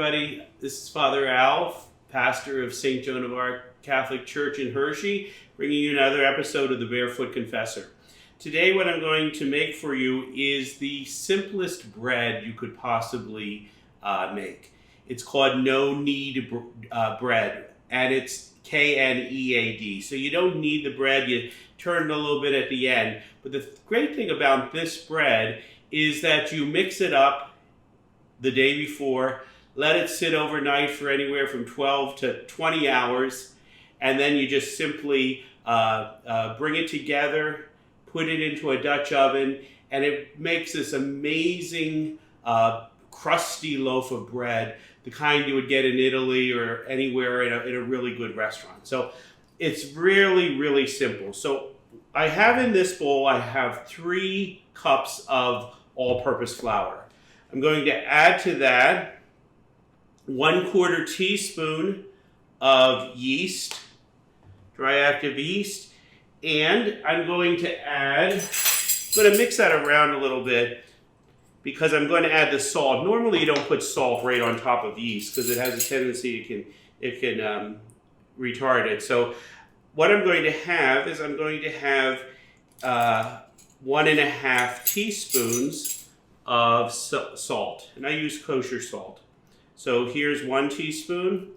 everybody. This is Father Al, pastor of St. Joan of Arc Catholic Church in Hershey, bringing you another episode of the Barefoot Confessor. Today what I'm going to make for you is the simplest bread you could possibly make. It's called No-Knead Bread, and it's K-N-E-A-D. So you don't knead the bread, you turn it a little bit at the end. But the great thing about this bread is that you mix it up the day before, let it sit overnight for anywhere from 12 to 20 hours, and then you just simply bring it together, put it into a Dutch oven, and it makes this amazing crusty loaf of bread, the kind you would get in Italy or anywhere in a really good restaurant. So it's really, really simple. So I have in this bowl, I have 3 cups of all-purpose flour. I'm going to add to that 1/4 teaspoon of yeast, dry active yeast, and I'm going to mix that around a little bit because I'm going to add the salt. Normally you don't put salt right on top of yeast because it has a tendency it can retard it. So what I'm going to have is 1.5 teaspoons of salt, and I use kosher salt. So here's 1 teaspoon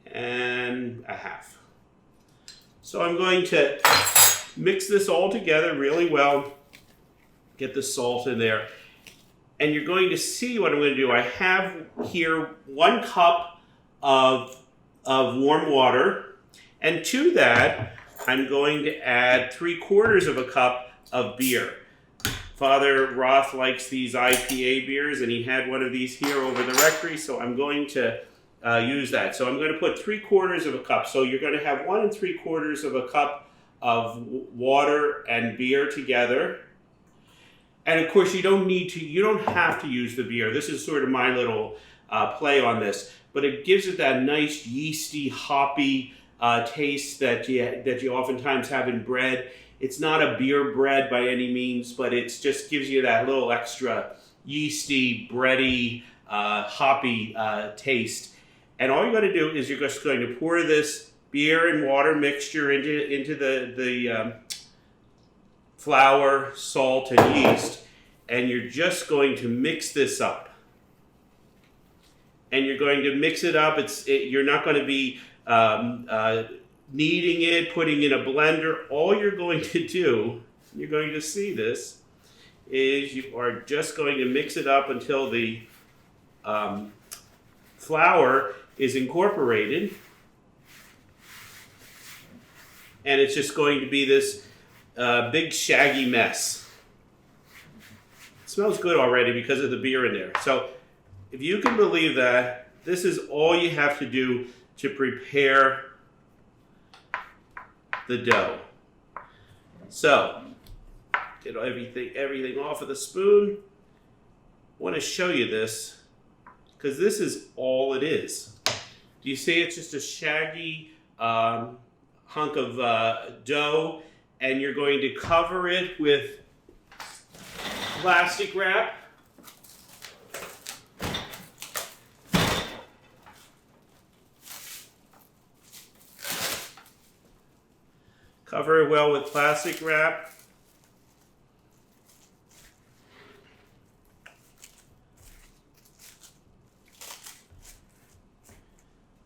and a half. So I'm going to mix this all together really well, get the salt in there, and you're going to see what I'm going to do. I have here 1 cup of warm water, and to that I'm going to add 3/4 cup of beer. Father Roth likes these IPA beers, and he had one of these here over the rectory, so I'm going to use that. So I'm going to put 3/4 cup. So you're going to have 1 3/4 cup of water and beer together. And of course, you don't have to use the beer. This is sort of my little play on this, but it gives it that nice yeasty, hoppy taste that you oftentimes have in bread. It's not a beer bread by any means, but it just gives you that little extra yeasty, bready, hoppy taste. And all you're going to do is you're just going to pour this beer and water mixture into the flour, salt, and yeast, and you're just going to mix this up. And you're going to mix it up. You're not going to be kneading it, putting in a blender. All you're going to do, you're going to see this, is you are just going to mix it up until the flour is incorporated. And it's just going to be this big shaggy mess. It smells good already because of the beer in there. So if you can believe that, this is all you have to do to prepare the dough. So, get everything off of the spoon. I want to show you this because this is all it is. Do you see? It's just a shaggy hunk of dough, and you're going to cover it with plastic wrap. Cover it well with plastic wrap.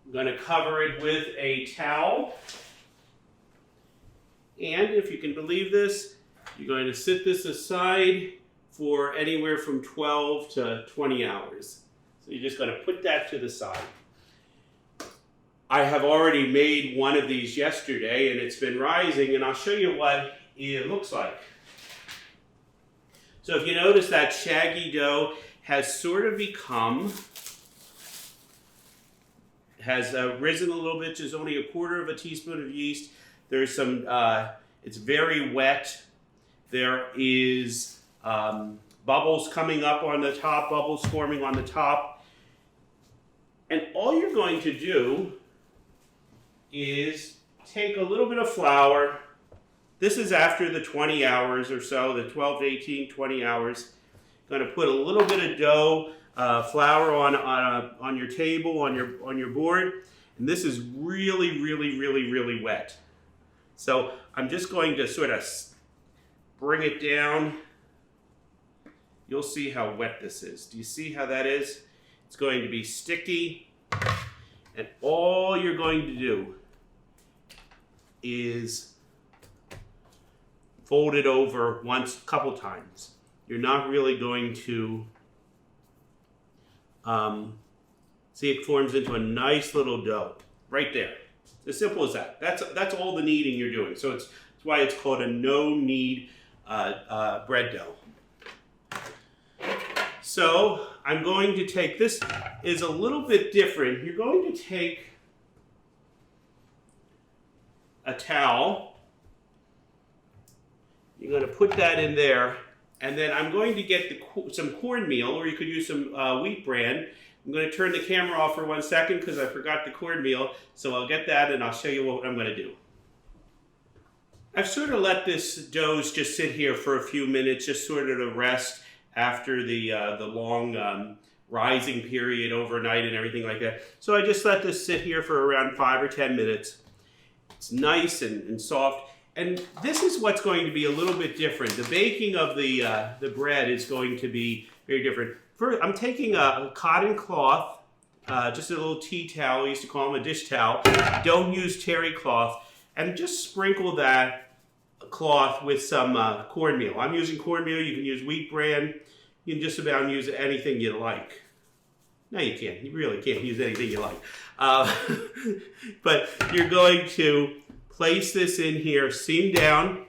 I'm going to cover it with a towel. And if you can believe this, you're going to sit this aside for anywhere from 12 to 20 hours. So you're just going to put that to the side. I have already made one of these yesterday, and it's been rising, and I'll show you what it looks like. So if you notice, that shaggy dough has sort of risen a little bit. There's only 1/4 teaspoon of yeast. There's some, it's very wet. There is bubbles coming up on the top, bubbles forming on the top. And all you're going to do is take a little bit of flour. This is after the 20 hours or so, the 12 to 18, 20 hours. Going to put a little bit of dough flour on your table, on your board, and this is really, really, really, really wet. So I'm just going to sort of bring it down. You'll see how wet this is. Do you see how that is? It's going to be sticky, and all you're going to do is fold it over a couple times. You're not really going to see, it forms into a nice little dough right there. As simple as that. That's all the kneading you're doing. So that's why it's called a no-knead bread dough. So I'm going to take, this is a little bit different. You're going to take a towel. You're going to put that in there, and then I'm going to get some cornmeal, or you could use some wheat bran. I'm going to turn the camera off for 1 second because I forgot the cornmeal, so I'll get that and I'll show you what I'm going to do. I've sort of let this dough just sit here for a few minutes, just sort of to rest after the long rising period overnight and everything like that. So I just let this sit here for around 5 or 10 minutes. It's nice and soft. And this is what's going to be a little bit different. The baking of the bread is going to be very different. First, I'm taking a cotton cloth, just a little tea towel, we used to call them a dish towel. Don't use terry cloth, and just sprinkle that cloth with some cornmeal. I'm using cornmeal. You can use wheat bran. You can just about use anything you like. No, you can't. You really can't use anything you like. But you're going to place this in here, seam down,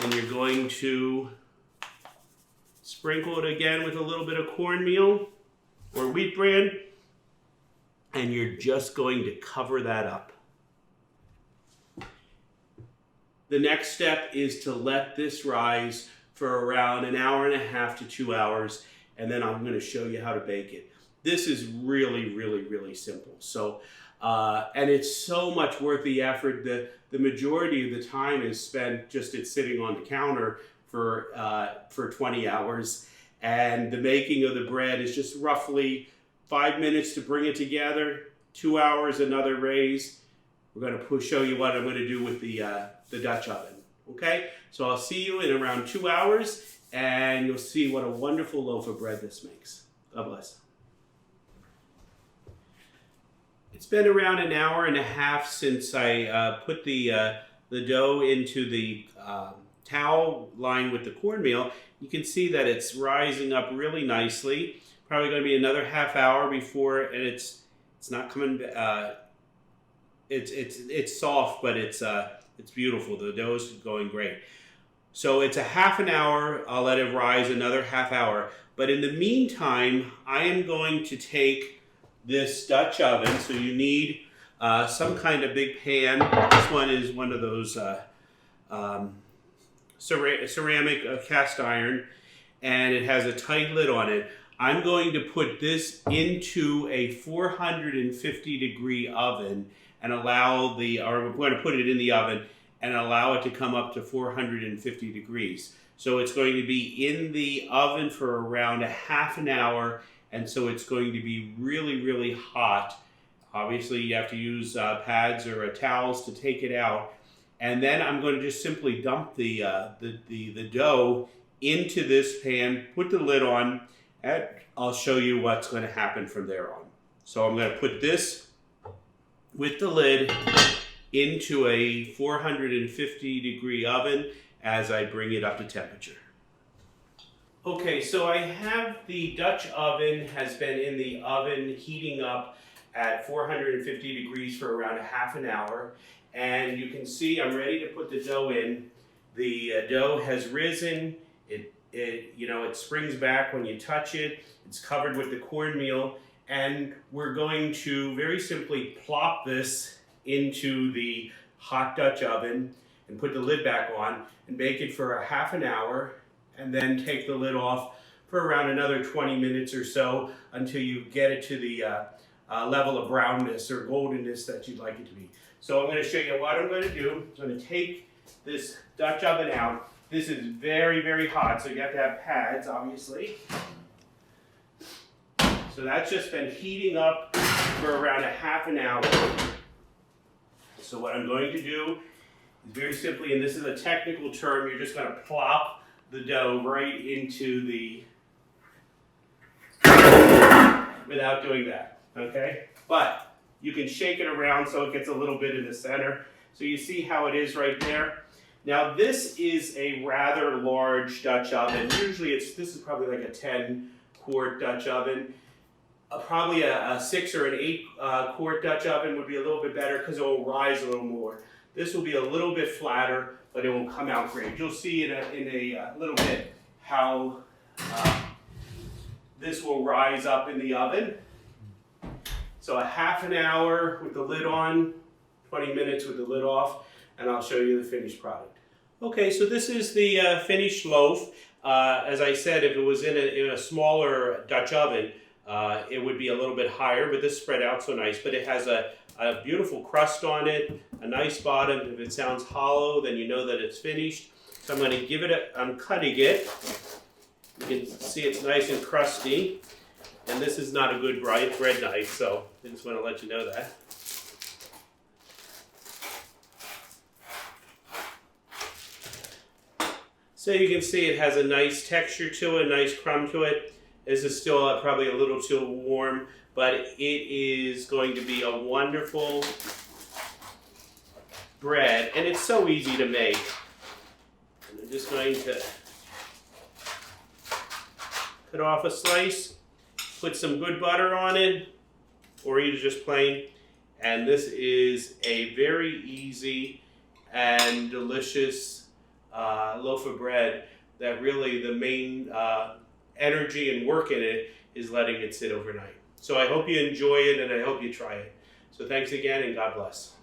and you're going to sprinkle it again with a little bit of cornmeal or wheat bran, and you're just going to cover that up. The next step is to let this rise for around an hour and a half to 2 hours, and then I'm going to show you how to bake it. This is really, really, really simple. So, and it's so much worth the effort. The majority of the time is spent just at sitting on the counter for 20 hours, and the making of the bread is just roughly 5 minutes to bring it together, 2 hours another raise. We're going to show you what I'm going to do with the Dutch oven. Okay, so I'll see you in around 2 hours, and you'll see what a wonderful loaf of bread this makes. God bless. It's been around an hour and a half since I put the dough into the towel lined with the cornmeal. You can see that it's rising up really nicely. Probably going to be another half hour before, and it's not coming. It's soft, but it's beautiful. The dough is going great. So it's a half an hour. I'll let it rise another half hour. But in the meantime, I am going to take this Dutch oven. So you need some kind of big pan. This one is one of those ceramic cast iron, and it has a tight lid on it. I'm going to put this into a 450 degree oven and I'm going to put it in the oven and allow it to come up to 450 degrees. So it's going to be in the oven for around a half an hour, and so it's going to be really, really hot. Obviously, you have to use pads or towels to take it out. And then I'm going to just simply dump the dough into this pan, put the lid on, and I'll show you what's going to happen from there on. So I'm going to put this with the lid into a 450 degree oven as I bring it up to temperature. Okay, so I have the Dutch oven has been in the oven heating up at 450 degrees for around a half an hour. And you can see I'm ready to put the dough in. The dough has risen. It springs back when you touch it. It's covered with the cornmeal. And we're going to very simply plop this into the hot Dutch oven and put the lid back on and bake it for a half an hour, and then take the lid off for around another 20 minutes or so until you get it to the level of brownness or goldenness that you'd like it to be. So I'm going to show you what I'm going to do. I'm going to take this Dutch oven out. This is very, very hot, so you have to have pads, obviously. So that's just been heating up for around a half an hour. So what I'm going to do is very simply, and this is a technical term, you're just going to plop the dough right into the, without doing that, okay? But you can shake it around so it gets a little bit in the center. So you see how it is right there? Now this is a rather large Dutch oven. Usually this is probably like a 10-quart Dutch oven. Probably a 6 or an 8-quart Dutch oven would be a little bit better because it will rise a little more. This will be a little bit flatter, but it will come out great. You'll see in a little bit how this will rise up in the oven. So a half an hour with the lid on, 20 minutes with the lid off, and I'll show you the finished product. Okay, so this is the finished loaf. As I said, if it was in a smaller Dutch oven, it would be a little bit higher, but this spread out so nice. But it has a beautiful crust on it, a nice bottom. If it sounds hollow, then you know that it's finished. So I'm going to give it I'm cutting it. You can see it's nice and crusty. And this is not a good bread knife, so I just want to let you know that. So you can see it has a nice texture to it, a nice crumb to it. This is still probably a little too warm, but it is going to be a wonderful bread, and it's so easy to make. And I'm just going to cut off a slice, put some good butter on it, or either just plain, and this is a very easy and delicious loaf of bread that really the main energy and work in it is letting it sit overnight. So I hope you enjoy it and I hope you try it. So thanks again and God bless.